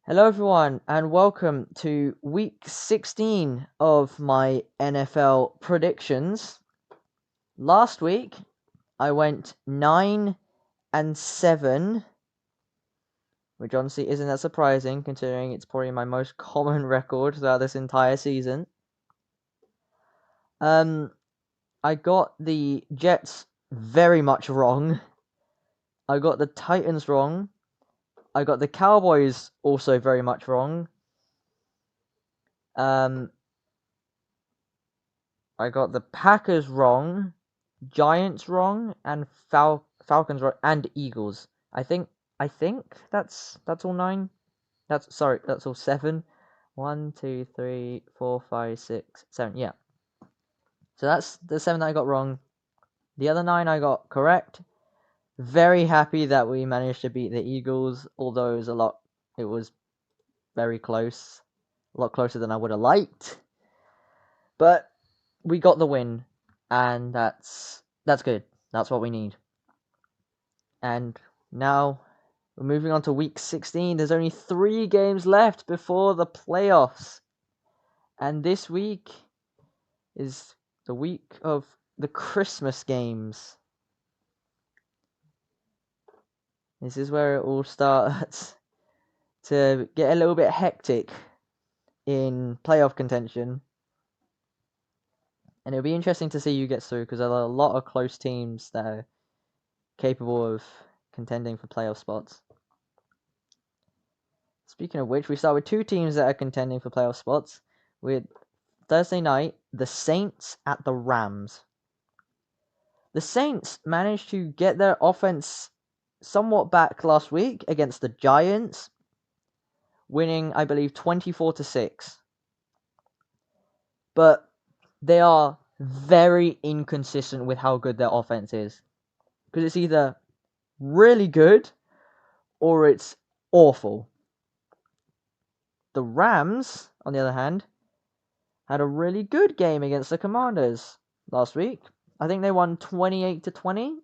Hello, everyone, and welcome to week 16 of my NFL predictions. Last week, I went 9-7, which honestly isn't that surprising considering it's probably my most common record throughout this entire season. I got the Jets very much wrong. I got the Titans wrong. I got the Cowboys also very much wrong. I got the Packers wrong, Giants wrong, and Falcons wrong, and Eagles. I think that's all 9. That's all 7. 1, 2, 3, 4, 5, 6, 7. Yeah. So that's the 7 that I got wrong. The other 9 I got correct. Very happy that we managed to beat the Eagles, although it was very close. A lot closer than I would have liked. But we got the win, and that's good. That's what we need. And now we're moving on to week 16. There's only 3 games left before the playoffs. And this week is the week of the Christmas games. This is where it all starts to get a little bit hectic in playoff contention. And it'll be interesting to see who gets through because there are a lot of close teams that are capable of contending for playoff spots. Speaking of which, we start with 2 teams that are contending for playoff spots. With Thursday night, the Saints at the Rams. The Saints managed to get their offense somewhat back last week against the Giants, winning, I believe, 24-6. But they are very inconsistent with how good their offense is. Because it's either really good or it's awful. The Rams, on the other hand, had a really good game against the Commanders last week. I think they won 28-20.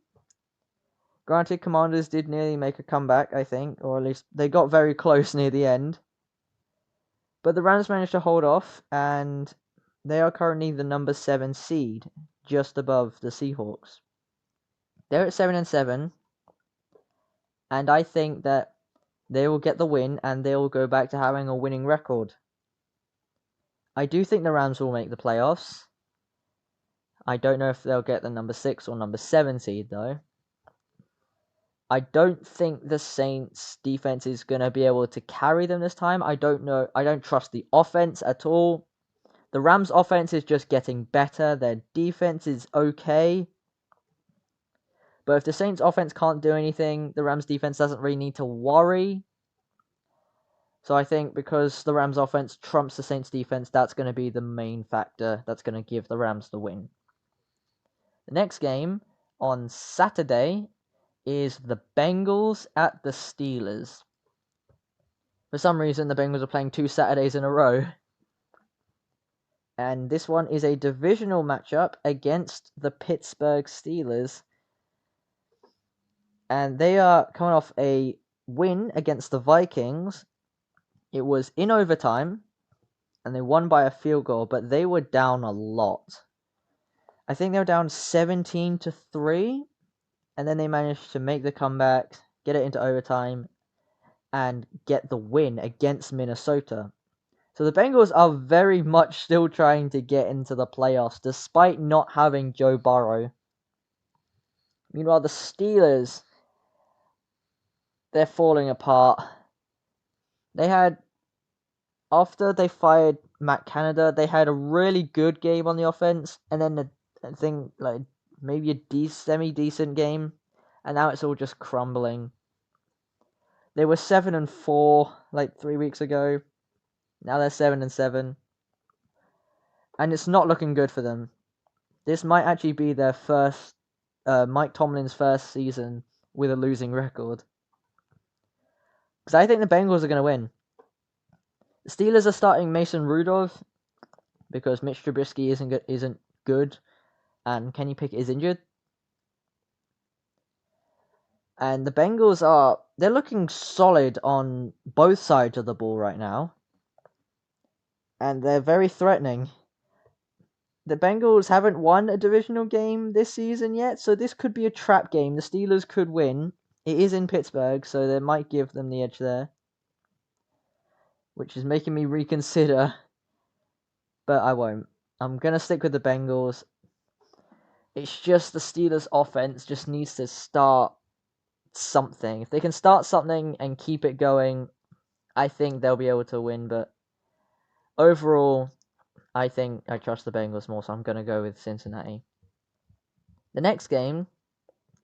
Granted, Commanders did nearly make a comeback, I think, or at least they got very close near the end. But the Rams managed to hold off, and they are currently the number 7 seed, just above the Seahawks. They're at 7-7, and I think that they will get the win, and they will go back to having a winning record. I do think the Rams will make the playoffs. I don't know if they'll get the number 6 or number 7 seed, though. I don't think the Saints defense is going to be able to carry them this time. I don't know. I don't trust the offense at all. The Rams offense is just getting better. Their defense is okay. But if the Saints offense can't do anything, the Rams defense doesn't really need to worry. So I think because the Rams offense trumps the Saints defense, that's going to be the main factor that's going to give the Rams the win. The next game on Saturday is the Bengals at the Steelers. For some reason, the Bengals are playing 2 Saturdays in a row. And this one is a divisional matchup against the Pittsburgh Steelers. And they are coming off a win against the Vikings. It was in overtime, and they won by a field goal, but they were down a lot. I think they were down 17-3, and then they managed to make the comeback, get it into overtime, and get the win against Minnesota. So the Bengals are very much still trying to get into the playoffs, despite not having Joe Burrow. Meanwhile, the Steelers, they're falling apart. After they fired Matt Canada, they had a really good game on the offense, and then I think like maybe a semi-decent game, and now it's all just crumbling. They were 7-4 like 3 weeks ago. Now they're 7-7, and it's not looking good for them. This might actually be their first, Mike Tomlin's first season with a losing record. Because I think the Bengals are going to win. The Steelers are starting Mason Rudolph because Mitch Trubisky isn't good, and Kenny Pickett is injured. And the Bengals they're looking solid on both sides of the ball right now. And they're very threatening. The Bengals haven't won a divisional game this season yet, so this could be a trap game. The Steelers could win. It is in Pittsburgh, so they might give them the edge there, which is making me reconsider, but I won't. I'm going to stick with the Bengals. It's just the Steelers' offense just needs to start something. If they can start something and keep it going, I think they'll be able to win, but overall, I think I trust the Bengals more, so I'm going to go with Cincinnati. The next game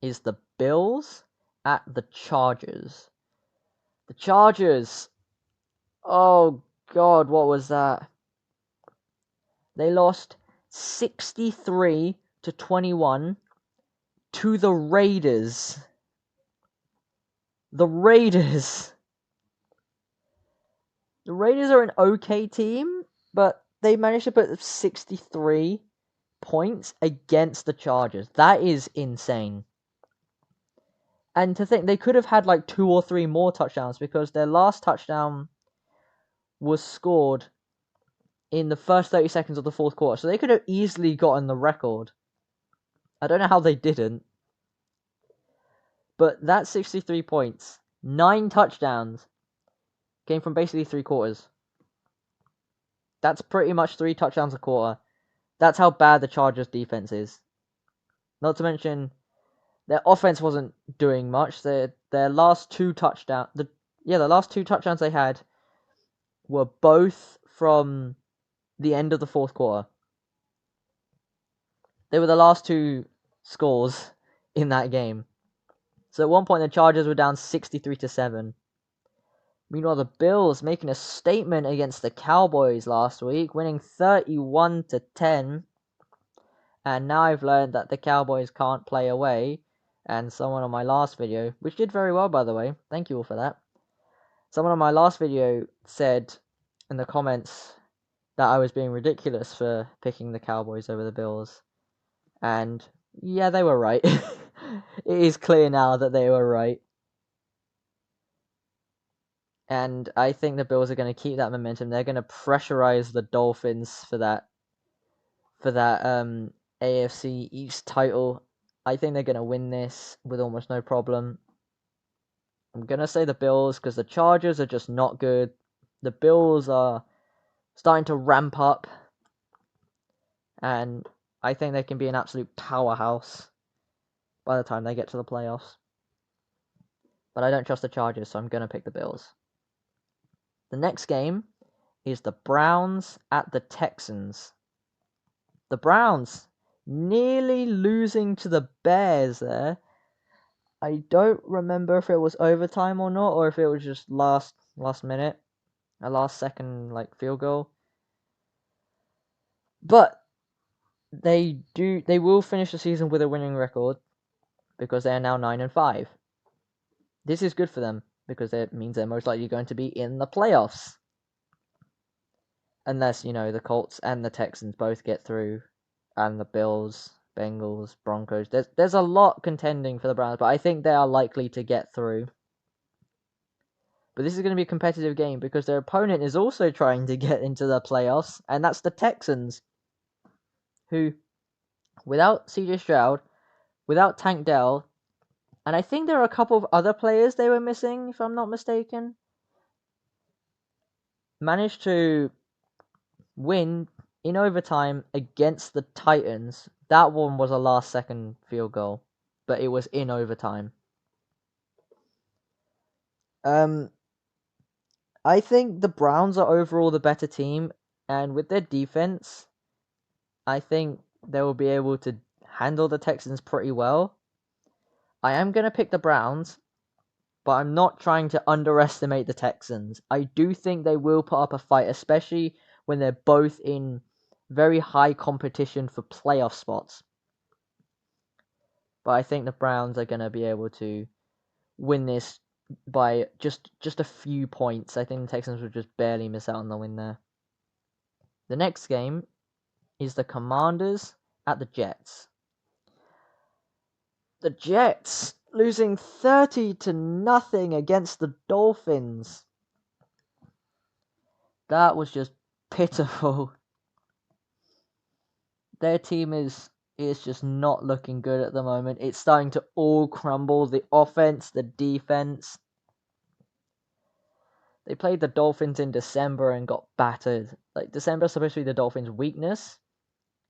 is the Bills at the Chargers. The Chargers, oh God, what was that? They lost 63-21 to the Raiders. The Raiders. The Raiders are an okay team, but they managed to put 63 points against the Chargers. That is insane. And to think they could have had like 2 or 3 more touchdowns because their last touchdown was scored in the first 30 seconds of the fourth quarter. So they could have easily gotten the record. I don't know how they didn't. But that 63 points, 9 touchdowns, came from basically 3 quarters. That's pretty much 3 touchdowns a quarter. That's how bad the Chargers defense is. Not to mention, their offense wasn't doing much. Their last 2 touchdowns, the last 2 touchdowns they had were both from the end of the fourth quarter. They were the last 2 scores in that game. So at one point the Chargers were down 63-7. Meanwhile, the Bills making a statement against the Cowboys last week, winning 31-10. And now I've learned that the Cowboys can't play away. And someone on my last video, which did very well by the way, thank you all for that. Someone on my last video said in the comments that I was being ridiculous for picking the Cowboys over the Bills. And yeah, they were right. It is clear now that they were right. And I think the Bills are going to keep that momentum. They're going to pressurize the Dolphins for that AFC East title. I think they're going to win this with almost no problem. I'm going to say the Bills because the Chargers are just not good. The Bills are starting to ramp up. And I think they can be an absolute powerhouse by the time they get to the playoffs. But I don't trust the Chargers, so I'm going to pick the Bills. The next game is the Browns at the Texans. The Browns nearly losing to the Bears there. I don't remember if it was overtime or not, or if it was just last minute, a last second field goal. But they will finish the season with a winning record because they are now 9-5. This is good for them because it means they're most likely going to be in the playoffs. Unless, the Colts and the Texans both get through, and the Bills, Bengals, Broncos. There's a lot contending for the Browns, but I think they are likely to get through. But this is going to be a competitive game because their opponent is also trying to get into the playoffs, and that's the Texans, who, without CJ Stroud, without Tank Dell, and I think there are a couple of other players they were missing, if I'm not mistaken, managed to win in overtime against the Titans. That one was a last-second field goal, but it was in overtime. I think the Browns are overall the better team, and with their defense, I think they will be able to handle the Texans pretty well. I am going to pick the Browns, but I'm not trying to underestimate the Texans. I do think they will put up a fight, especially when they're both in very high competition for playoff spots. But I think the Browns are going to be able to win this by just a few points. I think the Texans will just barely miss out on the win there. The next game is the Commanders at the Jets. The Jets losing 30-0 against the Dolphins. That was just pitiful. Their team is just not looking good at the moment. It's starting to all crumble. The offense, the defense. They played the Dolphins in December and got battered. Like, December's supposed to be the Dolphins' weakness,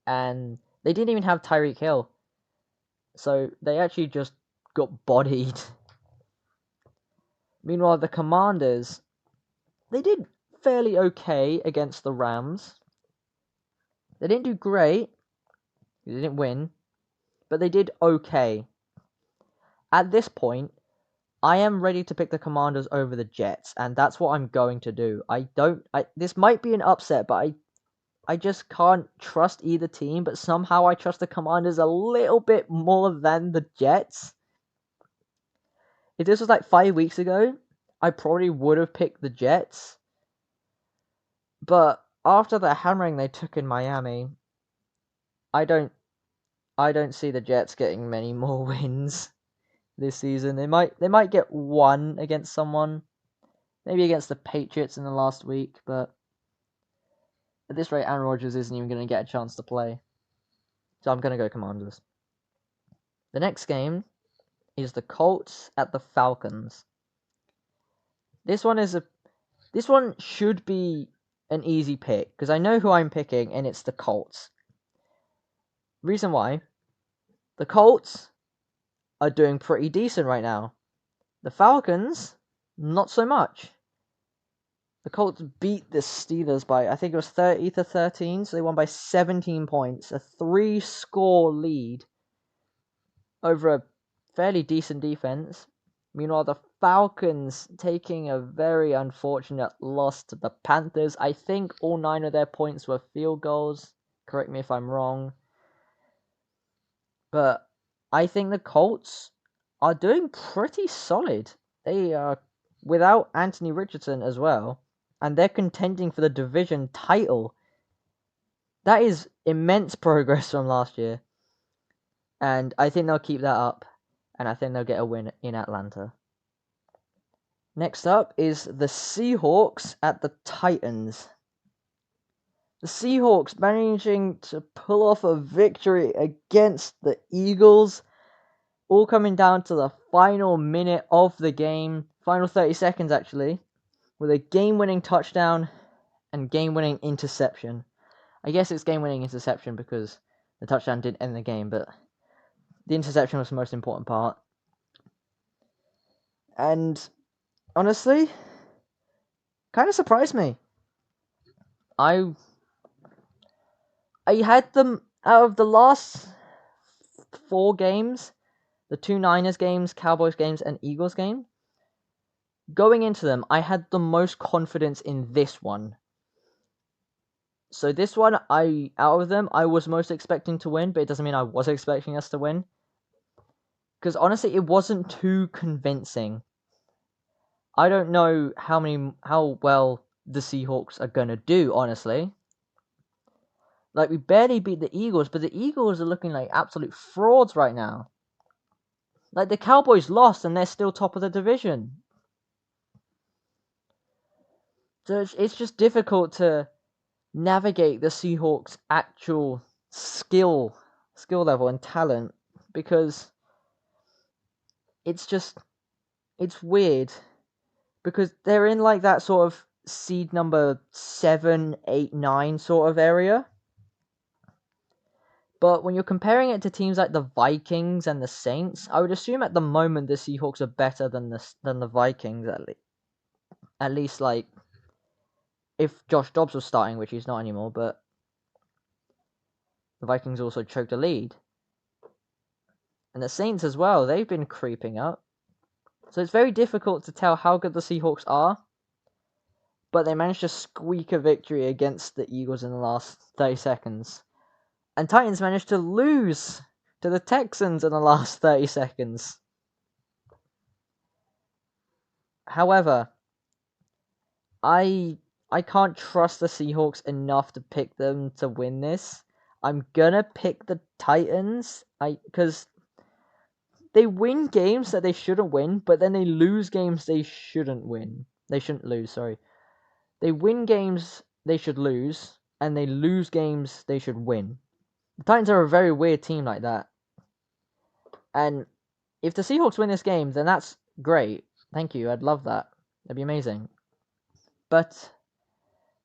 and they didn't even have Tyreek Hill. So they actually just got bodied. Meanwhile, the Commanders, they did fairly okay against the Rams. They didn't do great. They didn't win, but they did okay. At this point, I am ready to pick the Commanders over the Jets, and that's what I'm going to do. This might be an upset, but I just can't trust either team, but somehow I trust the Commanders a little bit more than the Jets. If this was like 5 weeks ago, I probably would have picked the Jets. But after the hammering they took in Miami, I don't see the Jets getting many more wins this season. They might get one against someone, maybe against the Patriots in the last week, but at this rate, Aaron Rodgers isn't even going to get a chance to play. So I'm going to go Commanders. The next game is the Colts at the Falcons. This one should be an easy pick because I know who I'm picking, and it's the Colts. Reason why: the Colts are doing pretty decent right now. The Falcons, not so much. The Colts beat the Steelers by, I think it was 30-13, so they won by 17 points, a 3-score lead over a fairly decent defense. Meanwhile, the Falcons taking a very unfortunate loss to the Panthers. I think all 9 of their points were field goals. Correct me if I'm wrong. But I think the Colts are doing pretty solid. They are without Anthony Richardson as well, and they're contending for the division title. That is immense progress from last year. And I think they'll keep that up, and I think they'll get a win in Atlanta. Next up is the Seahawks at the Titans. The Seahawks managing to pull off a victory against the Eagles, all coming down to the final minute of the game, final 30 seconds actually, with a game-winning touchdown and game-winning interception. I guess it's game-winning interception because the touchdown did end the game, but the interception was the most important part. And honestly, kind of surprised me. I had them out of the last 4 games, the 2 Niners games, Cowboys games, and Eagles game. Going into them, I had the most confidence in this one. So this one, out of them, I was most expecting to win, but it doesn't mean I was expecting us to win. Because honestly, it wasn't too convincing. I don't know how well the Seahawks are gonna do, honestly. Like, we barely beat the Eagles, but the Eagles are looking like absolute frauds right now. Like, the Cowboys lost, and they're still top of the division. So it's just difficult to navigate the Seahawks' actual skill level and talent, because it's weird, because they're in like that sort of seed number 7, 8, 9 sort of area. But when you're comparing it to teams like the Vikings and the Saints, I would assume at the moment the Seahawks are better than the Vikings, at least like if Josh Dobbs was starting, which he's not anymore, but the Vikings also choked a lead. And the Saints as well, they've been creeping up. So it's very difficult to tell how good the Seahawks are, but they managed to squeak a victory against the Eagles in the last 30 seconds. And Titans managed to lose to the Texans in the last 30 seconds. However, I can't trust the Seahawks enough to pick them to win this. I'm gonna pick the Titans, because they win games that they shouldn't win, but then they lose games they shouldn't win. They shouldn't lose, sorry. They win games they should lose, and they lose games they should win. The Titans are a very weird team like that. And if the Seahawks win this game, then that's great. Thank you. I'd love that. That'd be amazing. But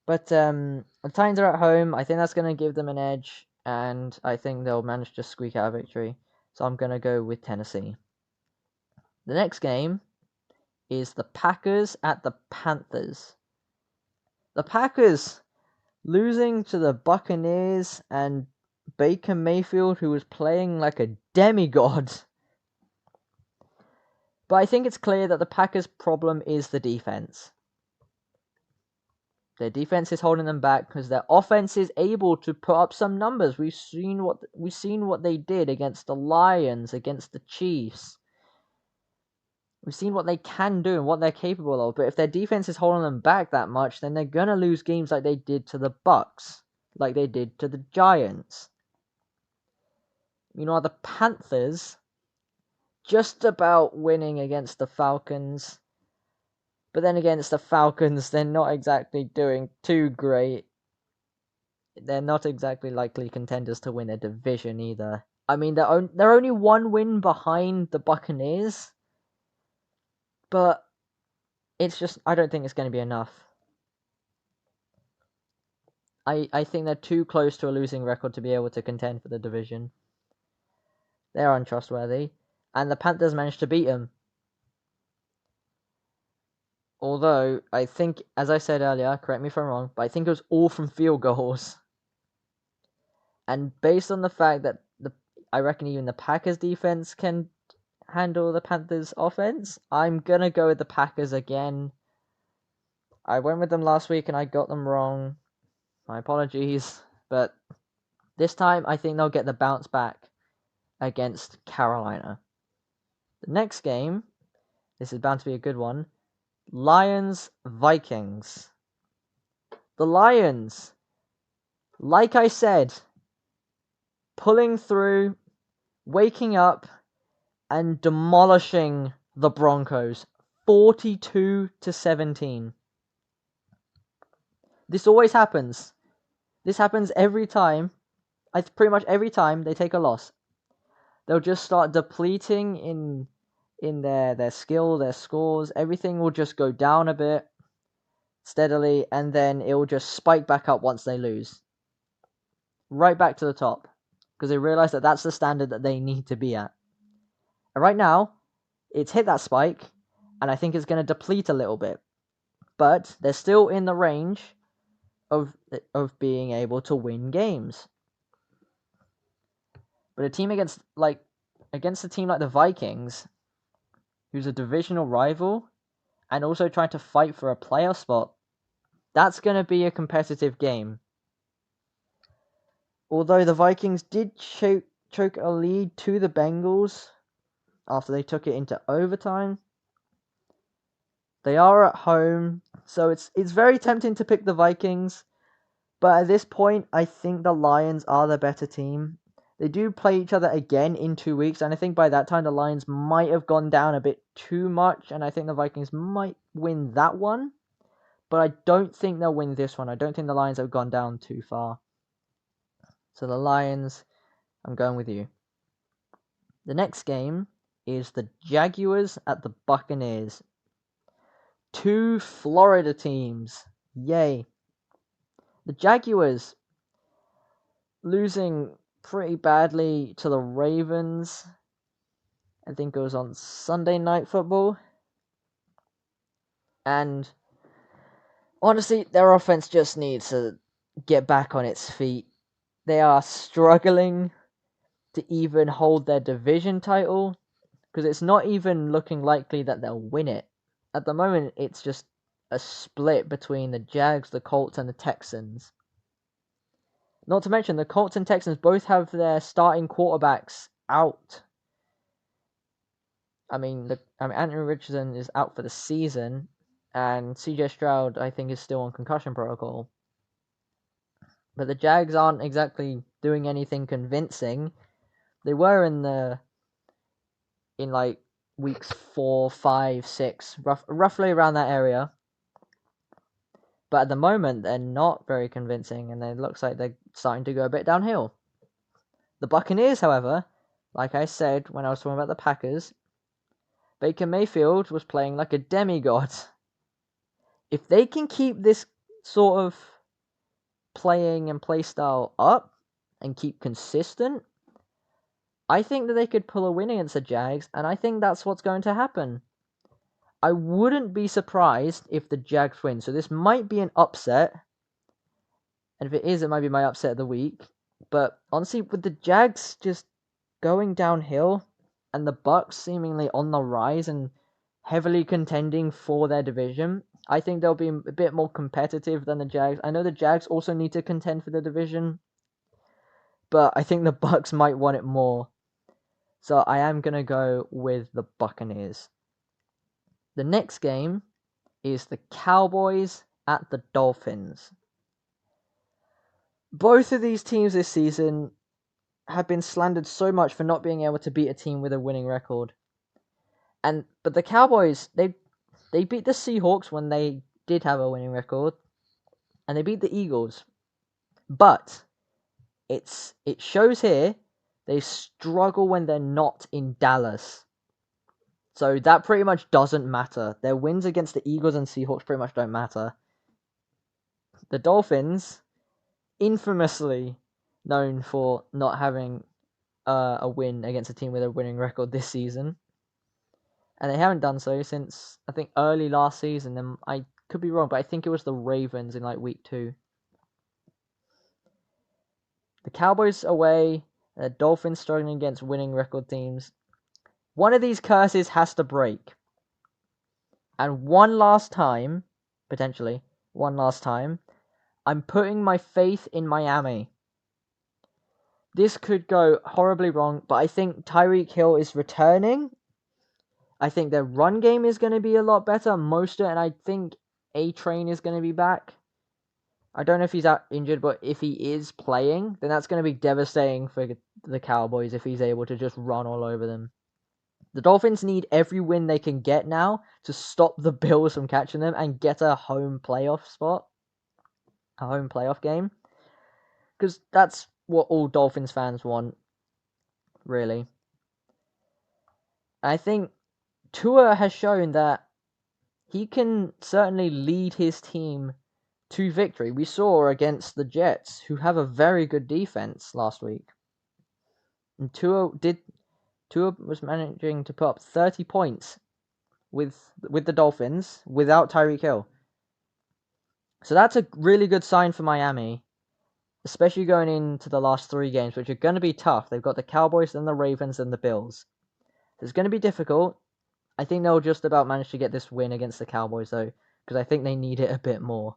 the Titans are at home. I think that's going to give them an edge, and I think they'll manage to squeak out a victory. So I'm going to go with Tennessee. The next game is the Packers at the Panthers. The Packers losing to the Buccaneers and Baker Mayfield, who was playing like a demigod. But I think it's clear that the Packers' problem is the defense. Their defense is holding them back because their offense is able to put up some numbers. We've seen what they did against the Lions, against the Chiefs. We've seen what they can do and what they're capable of. But if their defense is holding them back that much, then they're gonna lose games like they did to the Bucks, like they did to the Giants. The Panthers just about winning against the Falcons. But then against the Falcons, they're not exactly doing too great. They're not exactly likely contenders to win a division either. I mean, they're only one win behind the Buccaneers. But it's just, I don't think it's going to be enough. I think they're too close to a losing record to be able to contend for the division. They're untrustworthy. And the Panthers managed to beat them. Although, I think, as I said earlier, correct me if I'm wrong, but I think it was all from field goals. And based on the fact that I reckon even the Packers defense can handle the Panthers offense, I'm going to go with the Packers again. I went with them last week and I got them wrong. My apologies. But this time, I think they'll get the bounce back against Carolina. The next game, this is bound to be a good one. Lions-Vikings. The Lions, like I said, pulling through, waking up, and demolishing the Broncos 42-17. This always happens. This happens every time. Pretty much every time they take a loss. They'll just start depleting in their skill, their scores. Everything will just go down a bit steadily, and then it will just spike back up once they lose. Right back to the top. Because they realize that that's the standard that they need to be at. And right now, it's hit that spike, and I think it's going to deplete a little bit. But they're still in the range of being able to win games. But a team against a team like the Vikings, who's a divisional rival, and also trying to fight for a playoff spot, that's going to be a competitive game. Although the Vikings did choke a lead to the Bengals after they took it into overtime, they are at home, so it's very tempting to pick the Vikings. But at this point, I think the Lions are the better team. They do play each other again in 2 weeks, and I think by that time the Lions might have gone down a bit too much, and I think the Vikings might win that one. But I don't think they'll win this one. I don't think the Lions have gone down too far. So the Lions, I'm going with you. The next game is the Jaguars at the Buccaneers. 2 Florida teams. Yay. The Jaguars losing pretty badly to the Ravens. I think it was on Sunday Night Football. And honestly, their offense just needs to get back on its feet. They are struggling to even hold their division title, because it's not even looking likely that they'll win it. At the moment, it's just a split between the Jags, the Colts, and the Texans. Not to mention, the Colts and Texans both have their starting quarterbacks out. Anthony Richardson is out for the season, and CJ Stroud, I think, is still on concussion protocol. But the Jags aren't exactly doing anything convincing. They were in the in like weeks 4, 5, 6, roughly around that area. But at the moment, they're not very convincing, and it looks like they're starting to go a bit downhill. The Buccaneers, however, like I said when I was talking about the Packers, Baker Mayfield was playing like a demigod. If they can keep this sort of playing and play style up and keep consistent, I think that they could pull a win against the Jags, and I think that's what's going to happen. I wouldn't be surprised if the Jags win. So this might be an upset. And if it is, it might be my upset of the week. But honestly, with the Jags just going downhill and the Bucks seemingly on the rise and heavily contending for their division, I think they'll be a bit more competitive than the Jags. I know the Jags also need to contend for the division, but I think the Bucks might want it more. So I am going to go with the Buccaneers. The next game is the Cowboys at the Dolphins. Both of these teams this season have been slandered so much for not being able to beat a team with a winning record. But the Cowboys, they beat the Seahawks when they did have a winning record, and they beat the Eagles. But it shows here they struggle when they're not in Dallas. So that pretty much doesn't matter. Their wins against the Eagles and Seahawks pretty much don't matter. The Dolphins, infamously known for not having a win against a team with a winning record this season, and they haven't done so since I think early last season. And I could be wrong, but I think it was the Ravens in like week 2. The Cowboys away, the Dolphins struggling against winning record teams. One of these curses has to break. And one last time, potentially, I'm putting my faith in Miami. This could go horribly wrong, but I think Tyreek Hill is returning. I think their run game is going to be a lot better. Mostert, and I think A-Train is going to be back. I don't know if he's out injured, but if he is playing, then that's going to be devastating for the Cowboys if he's able to just run all over them. The Dolphins need every win they can get now to stop the Bills from catching them and get a home playoff spot. A home playoff game. Because that's what all Dolphins fans want, really. I think Tua has shown that he can certainly lead his team to victory. We saw against the Jets, who have a very good defense last week. And Tua was managing to put up 30 points with the Dolphins without Tyreek Hill. So that's a really good sign for Miami, especially going into the last 3 games, which are going to be tough. They've got the Cowboys, then the Ravens, and the Bills. It's going to be difficult. I think they'll just about manage to get this win against the Cowboys, though, because I think they need it a bit more.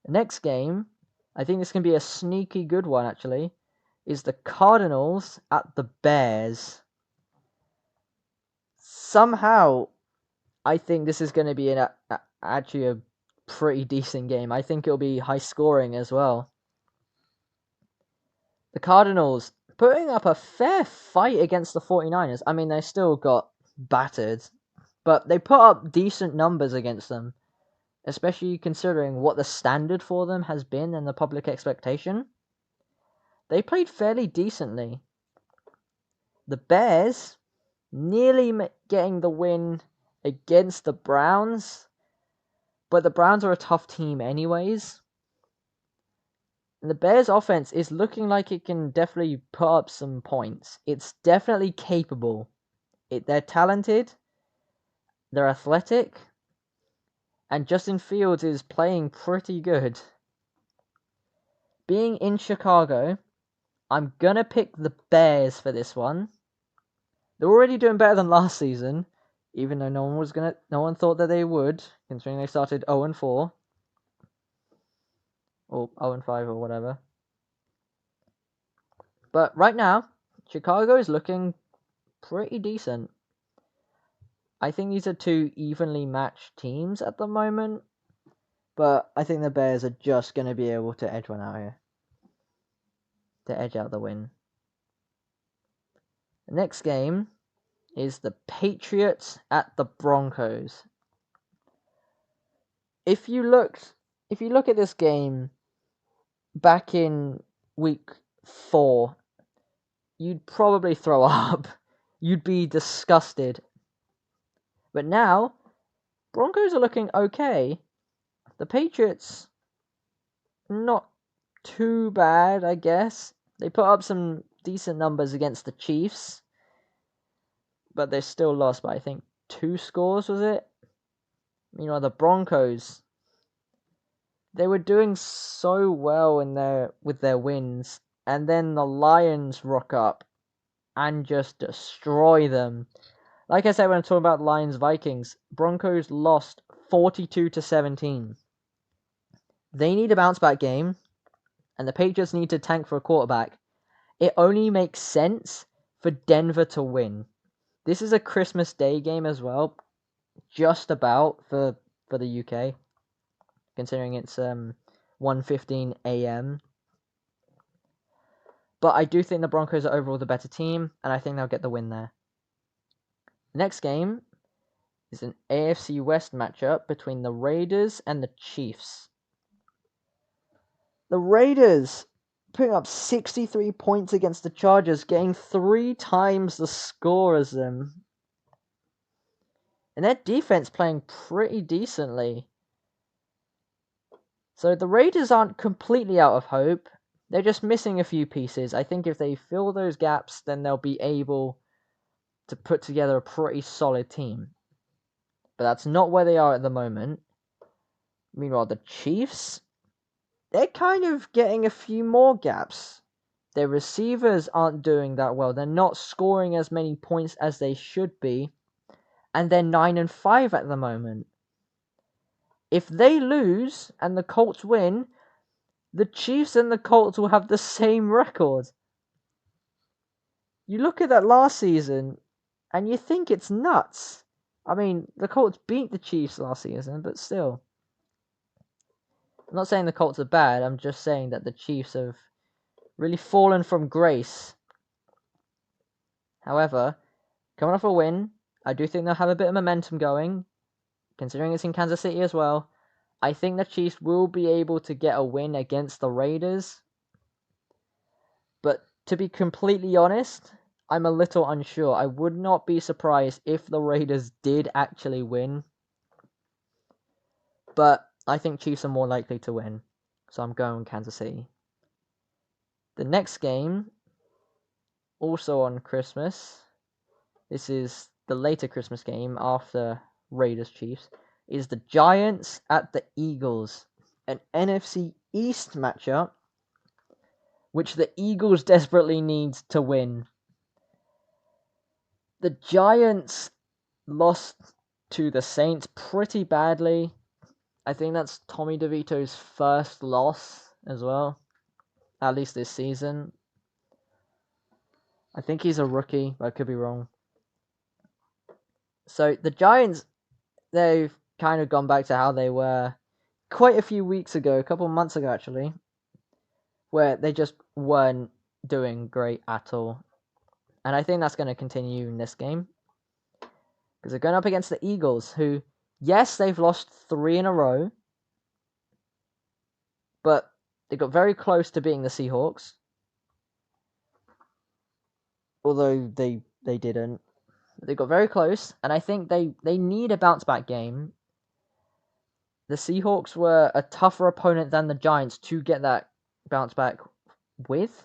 The next game, I think this can be a sneaky good one, actually, is the Cardinals at the Bears. Somehow, I think this is going to be actually a pretty decent game. I think it'll be high scoring as well. The Cardinals putting up a fair fight against the 49ers. I mean, they still got battered, but they put up decent numbers against them, especially considering what the standard for them has been and the public expectation. They played fairly decently. The Bears nearly getting the win against the Browns, but the Browns are a tough team anyways. And the Bears offense is looking like it can definitely put up some points. It's definitely capable. They're talented, they're athletic, and Justin Fields is playing pretty good. Being in Chicago, I'm gonna pick the Bears for this one. They're already doing better than last season, even though no one thought that they would, considering they started 0-4 or 0-5 or whatever. But right now, Chicago is looking pretty decent. I think these are 2 evenly matched teams at the moment, but I think the Bears are just going to be able to edge one out here. To edge out the win. The next game is the Patriots at the Broncos. If you look at this game back in week 4, you'd probably throw up. You'd be disgusted. But now, Broncos are looking okay. The Patriots, not too bad, I guess. They put up some decent numbers against the Chiefs, but they still lost by, I think, 2 scores, was it? Meanwhile, the Broncos, they were doing so well with their wins, and then the Lions rock up and just destroy them. Like I said when I'm talking about Lions Vikings, Broncos lost 42-17. They need a bounce back game, and the Patriots need to tank for a quarterback. It only makes sense for Denver to win. This is a Christmas Day game as well, just about for the UK, considering it's 1:15 a.m. But I do think the Broncos are overall the better team, and I think they'll get the win there. Next game is an AFC West matchup between the Raiders and the Chiefs. The Raiders putting up 63 points against the Chargers, getting 3 times the score as them. And their defense playing pretty decently. So the Raiders aren't completely out of hope. They're just missing a few pieces. I think if they fill those gaps, then they'll be able to put together a pretty solid team. But that's not where they are at the moment. Meanwhile, the Chiefs, they're kind of getting a few more gaps. Their receivers aren't doing that well. They're not scoring as many points as they should be. And they're 9-5 at the moment. If they lose and the Colts win, the Chiefs and the Colts will have the same record. You look at that last season, and you think it's nuts. I mean, the Colts beat the Chiefs last season, but still. I'm not saying the Colts are bad, I'm just saying that the Chiefs have really fallen from grace. However, coming off a win, I do think they'll have a bit of momentum going, considering it's in Kansas City as well. I think the Chiefs will be able to get a win against the Raiders. But to be completely honest, I'm a little unsure. I would not be surprised if the Raiders did actually win. But I think Chiefs are more likely to win. So I'm going Kansas City. The next game, also on Christmas, this is the later Christmas game after Raiders Chiefs, is the Giants at the Eagles. An NFC East matchup, which the Eagles desperately need to win. The Giants lost to the Saints pretty badly. I think that's Tommy DeVito's first loss as well, at least this season. I think he's a rookie, but I could be wrong. So the Giants, they've kind of gone back to how they were quite a few weeks ago, a couple of months ago actually, where they just weren't doing great at all. And I think that's going to continue in this game, because they're going up against the Eagles, who, yes, they've lost 3 in a row, but they got very close to beating the Seahawks, although they didn't. They got very close, and I think they need a bounce-back game. The Seahawks were a tougher opponent than the Giants to get that bounce-back with.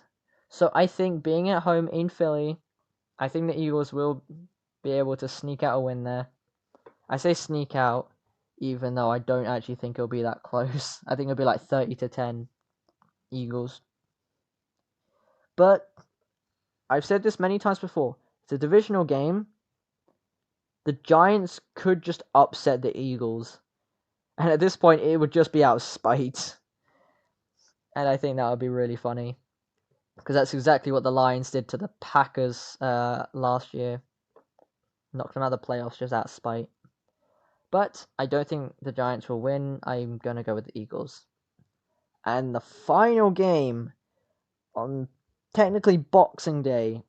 So I think being at home in Philly, I think the Eagles will be able to sneak out a win there. I say sneak out, even though I don't actually think it'll be that close. I think it'll be like 30-10 Eagles. But I've said this many times before. It's a divisional game. The Giants could just upset the Eagles. And at this point, it would just be out of spite. And I think that would be really funny, because that's exactly what the Lions did to the Packers last year. Knocked them out of the playoffs just out of spite. But I don't think the Giants will win. I'm going to go with the Eagles. And the final game on technically Boxing Day,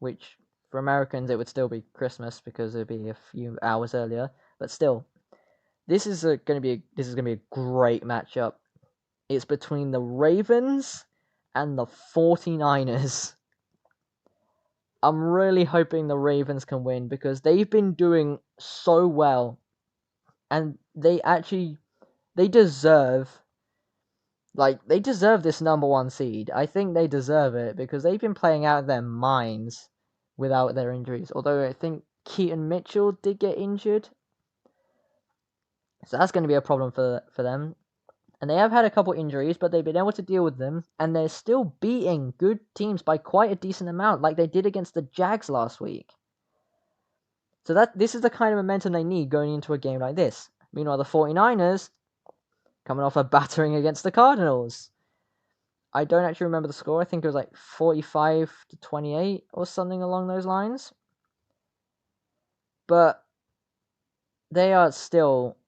which For Americans, it would still be Christmas because it'd be a few hours earlier. But still, this is going to be a great matchup. It's between the Ravens and the 49ers. I'm really hoping the Ravens can win because they've been doing so well, and they deserve this number one seed. I think they deserve it because they've been playing out their minds without their injuries. Although I think Keaton Mitchell did get injured, so that's going to be a problem for them. And they have had a couple injuries, but they've been able to deal with them, and they're still beating good teams by quite a decent amount, like they did against the Jags last week. So this is the kind of momentum they need going into a game like this. Meanwhile, the 49ers, coming off a battering against the Cardinals. I don't actually remember the score. I think it was like 45-28 or something along those lines. But they are still...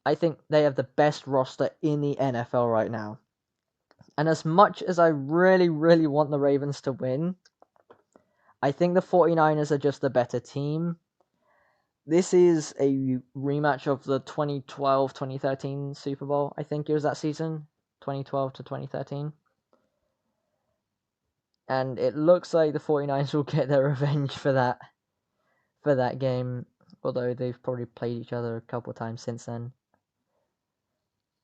I think they have the best roster in the NFL right now. And as much as I really, really want the Ravens to win, I think the 49ers are just the better team. This is a rematch of the 2012-2013 Super Bowl. I think it was that season, 2012 to 2013. And it looks like the 49ers will get their revenge for that game, although they've probably played each other a couple of times since then.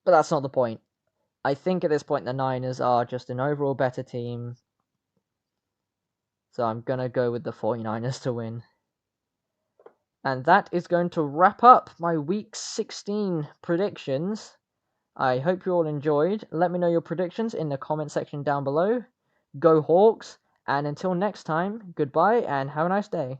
But that's not the point. I think at this point the Niners are just an overall better team. So I'm going to go with the 49ers to win. And that is going to wrap up my Week 16 predictions. I hope you all enjoyed. Let me know your predictions in the comment section down below. Go Hawks, and until next time, goodbye and have a nice day.